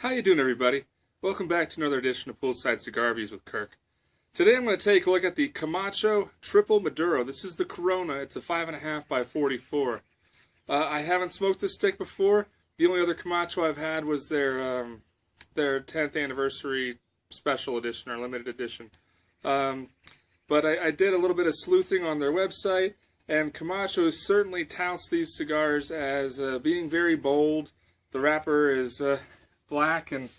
How you doing, everybody? Welcome back to another edition of Poolside Cigar Reviews with Kirk. Today I'm going to take a look at the Camacho Triple Maduro. This is the Corona. It's a 5.5 by 44. I haven't smoked this stick before. The only other Camacho I've had was their 10th anniversary special edition or limited edition. But I did a little bit of sleuthing on their website, and Camacho certainly touts these cigars as being very bold. The wrapper is black and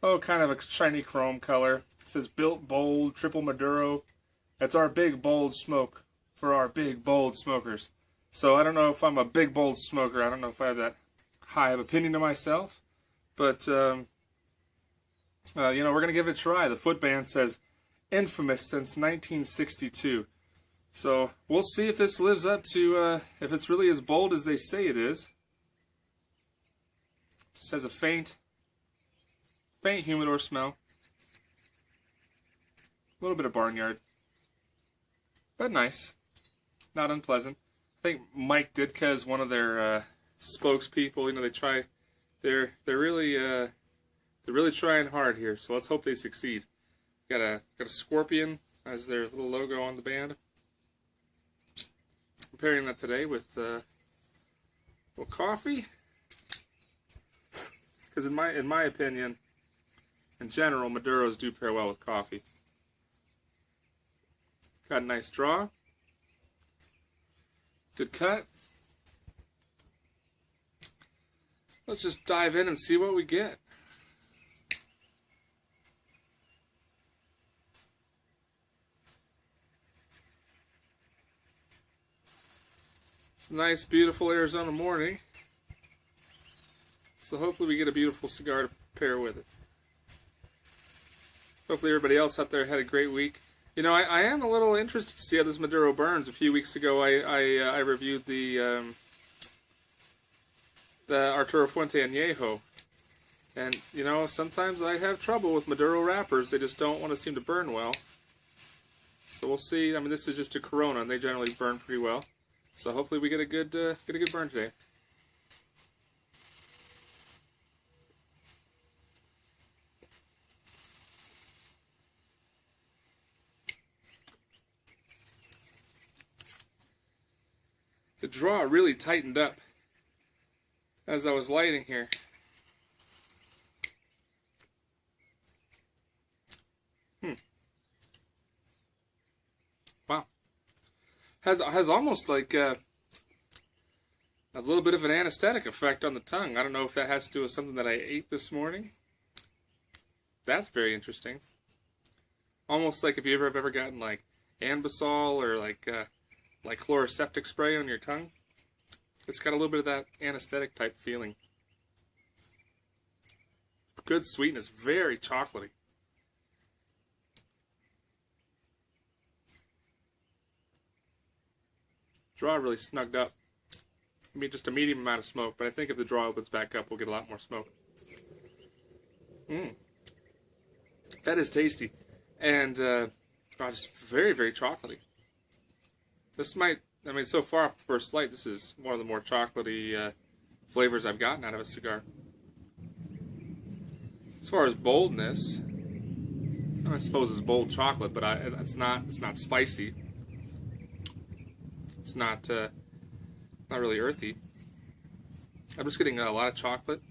kind of a shiny chrome color. It says built bold Triple Maduro. That's our big bold smoke for our big bold smokers. So I don't know if I'm a big bold smoker. I don't know if I have that high of opinion of myself, but we're gonna give it a try. The footband says infamous since 1962. So we'll see if this lives up to if it's really as bold as they say it is. Just has a faint humidor smell. A little bit of barnyard. But nice. Not unpleasant. I think Mike Ditka is one of their spokespeople. They're really trying hard here, so let's hope they succeed. Got a scorpion as their little logo on the band. I'm pairing that today with a little coffee. Because in my opinion, in general, Maduros do pair well with coffee. Got a nice draw. Good cut. Let's just dive in and see what we get. It's a nice, beautiful Arizona morning. So hopefully we get a beautiful cigar to pair with it. Hopefully everybody else out there had a great week. You know, I am a little interested to see how this Maduro burns. A few weeks ago I reviewed the Arturo Fuente Añejo. And, you know, sometimes I have trouble with Maduro wrappers. They just don't want to seem to burn well. So we'll see. I mean, this is just a Corona, and they generally burn pretty well. So hopefully we get a good burn today. The draw really tightened up as I was lighting here. Wow. Has almost like a little bit of an anesthetic effect on the tongue. I don't know if that has to do with something that I ate this morning. That's very interesting. Almost like if you ever gotten like Anbesol or like chloroseptic spray on your tongue. It's got a little bit of that anesthetic type feeling. Good sweetness, very chocolatey. Draw really snugged up. I mean, just a medium amount of smoke, but I think if the draw opens back up, we'll get a lot more smoke. That is tasty. And just very, very chocolatey. This might, I mean, so far off the first light, this is one of the more chocolatey flavors I've gotten out of a cigar. As far as boldness, I suppose it's bold chocolate, but it's not spicy. It's not really earthy. I'm just getting a lot of chocolate.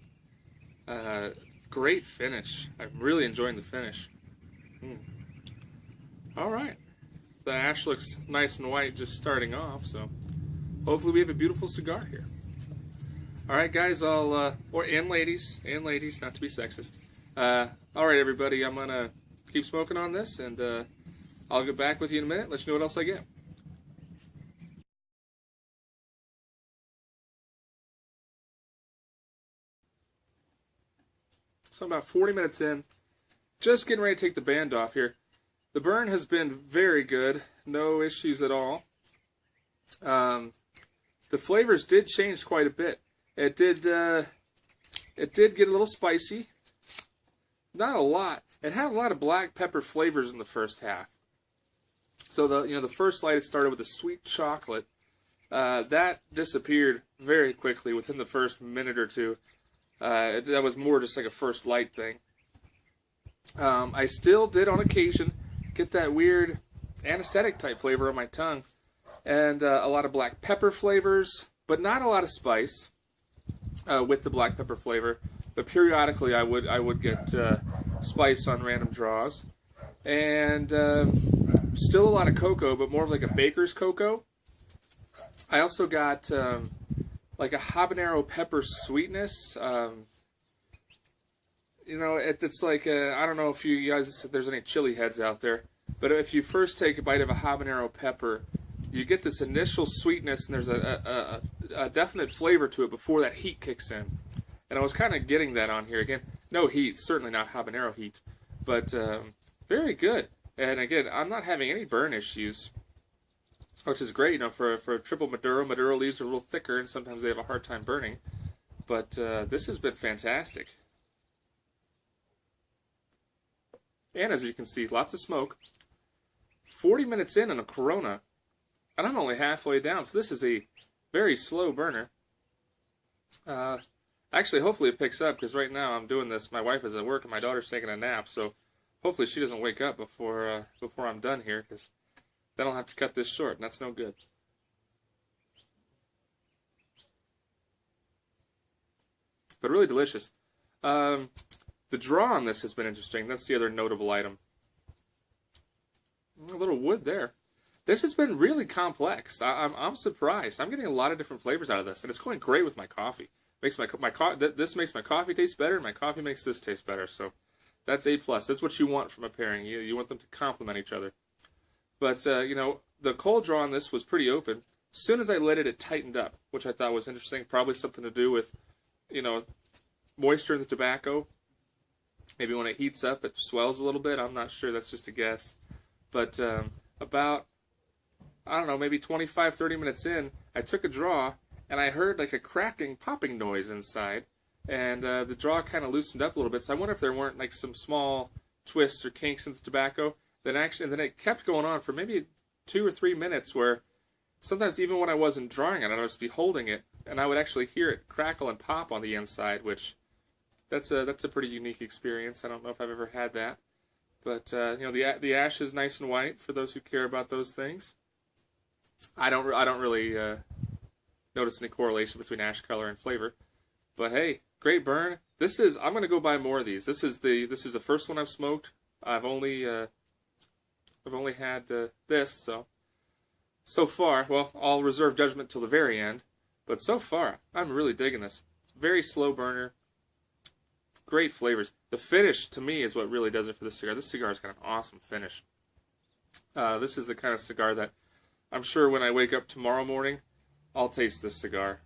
Great finish. I'm really enjoying the finish. All right. The ash looks nice and white just starting off, so hopefully we have a beautiful cigar here. All right, guys, and ladies, not to be sexist. All right, everybody, I'm gonna keep smoking on this, and I'll get back with you in a minute. Let you know what else I get. So I'm about 40 minutes in, just getting ready to take the band off here. The burn has been very good, no issues at all. The flavors did change quite a bit. It did get a little spicy, not a lot. It had a lot of black pepper flavors in the first half. So the first light it started with a sweet chocolate. That disappeared very quickly within the first minute or two. That was more just like a first light thing. I still did on occasion get that weird anesthetic type flavor on my tongue, and a lot of black pepper flavors, but not a lot of spice with the black pepper flavor. But periodically I would get spice on random draws, and still a lot of cocoa, but more of like a baker's cocoa. I also got like a habanero pepper sweetness. You know, it's like I don't know if you guys, if there's any chili heads out there, but if you first take a bite of a habanero pepper, you get this initial sweetness, and there's a definite flavor to it before that heat kicks in. And I was kind of getting that on here. Again, no heat, certainly not habanero heat, but very good. And again, I'm not having any burn issues, which is great. You know, for a triple Maduro, Maduro leaves are a little thicker, and sometimes they have a hard time burning. But this has been fantastic. And as you can see, lots of smoke. 40 minutes in on a Corona, and I'm only halfway down, so this is a very slow burner. Actually, hopefully it picks up, because right now I'm doing this. My wife is at work and my daughter's taking a nap, so hopefully she doesn't wake up before I'm done here, because then I'll have to cut this short, and that's no good. But really delicious. The draw on this has been interesting. That's the other notable item. A little wood there. This has been really complex. I'm surprised. I'm getting a lot of different flavors out of this, and it's going great with my coffee. Makes this makes my coffee taste better, and my coffee makes this taste better. So that's A+. That's what you want from a pairing. You want them to complement each other. But you know, the cold draw on this was pretty open. As soon as I lit it, it tightened up, which I thought was interesting. Probably something to do with, you know, moisture in the tobacco. Maybe when it heats up, it swells a little bit. I'm not sure. That's just a guess. But about, I don't know, maybe 25, 30 minutes in, I took a draw, and I heard like a cracking, popping noise inside. And the draw kind of loosened up a little bit. So I wonder if there weren't like some small twists or kinks in the tobacco. And then it kept going on for maybe 2 or 3 minutes, where sometimes even when I wasn't drawing it, I'd just be holding it, and I would actually hear it crackle and pop on the inside, which that's a pretty unique experience. I don't know if I've ever had that. But you know, the ash is nice and white for those who care about those things. I don't really notice any correlation between ash color and flavor. But hey, great burn. I'm going to go buy more of these. This is the first one I've smoked. I've only had this, so far. Well, I'll reserve judgment till the very end. But so far, I'm really digging this. Very slow burner. Great flavors. The finish, to me, is what really does it for this cigar. This cigar's got an awesome finish. This is the kind of cigar that I'm sure when I wake up tomorrow morning, I'll taste this cigar.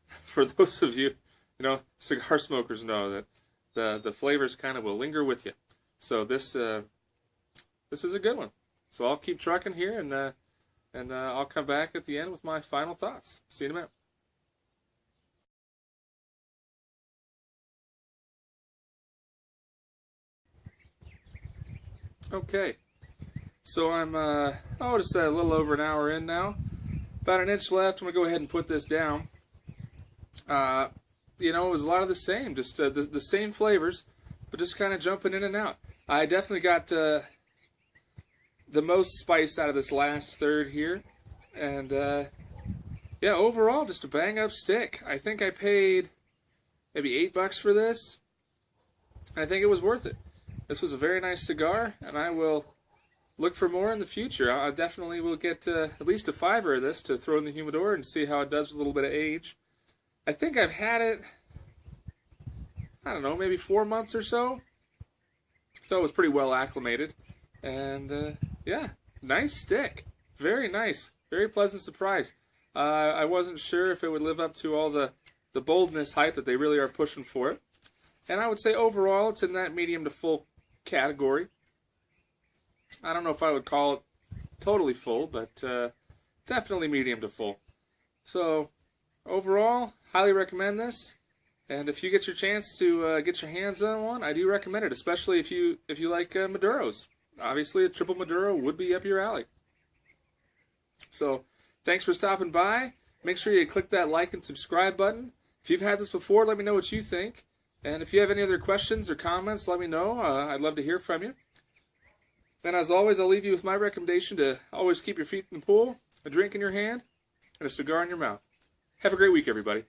For those of you, cigar smokers know that the flavors kind of will linger with you. So this is a good one. So I'll keep trucking here, and I'll come back at the end with my final thoughts. See you in a minute. Okay, so I'm just a little over an hour in now. About an inch left. I'm gonna go ahead and put this down. It was a lot of the same, just the same flavors, but just kind of jumping in and out. I definitely got the most spice out of this last third here, and yeah, overall just a bang up stick. I think I paid maybe $8 for this, and I think it was worth it. This was a very nice cigar, and I will look for more in the future. I definitely will get at least a fiver of this to throw in the humidor and see how it does with a little bit of age. I think I've had it, I don't know, maybe 4 months or so. So it was pretty well acclimated. And yeah, nice stick. Very nice. Very pleasant surprise. I wasn't sure if it would live up to all the boldness hype that they really are pushing for it. And I would say overall it's in that medium to full category. I don't know if I would call it totally full, but definitely medium to full. So overall, highly recommend this. And if you get your chance to get your hands on one, I do recommend it, especially if you like Maduros. Obviously, a Triple Maduro would be up your alley. So thanks for stopping by. Make sure you click that like and subscribe button. If you've had this before, let me know what you think. And if you have any other questions or comments, let me know. I'd love to hear from you. And as always, I'll leave you with my recommendation to always keep your feet in the pool, a drink in your hand, and a cigar in your mouth. Have a great week, everybody.